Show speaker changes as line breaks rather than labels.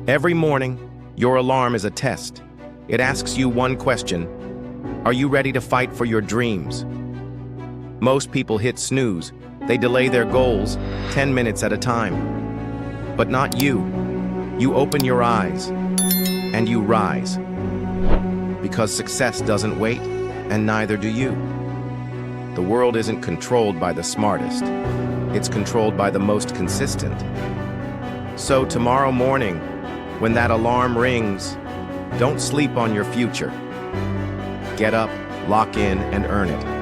Every morning, your alarm is a test. It asks you one question: are you ready to fight for your dreams? Most people hit snooze. They delay their goals 10 minutes at a time. But not you. You open your eyes, and you rise. Because success doesn't wait, and neither do you. The world isn't controlled by the smartest. It's controlled by the most consistent. So tomorrow morning, when that alarm rings, don't sleep on your future. Get up, lock in, and earn it.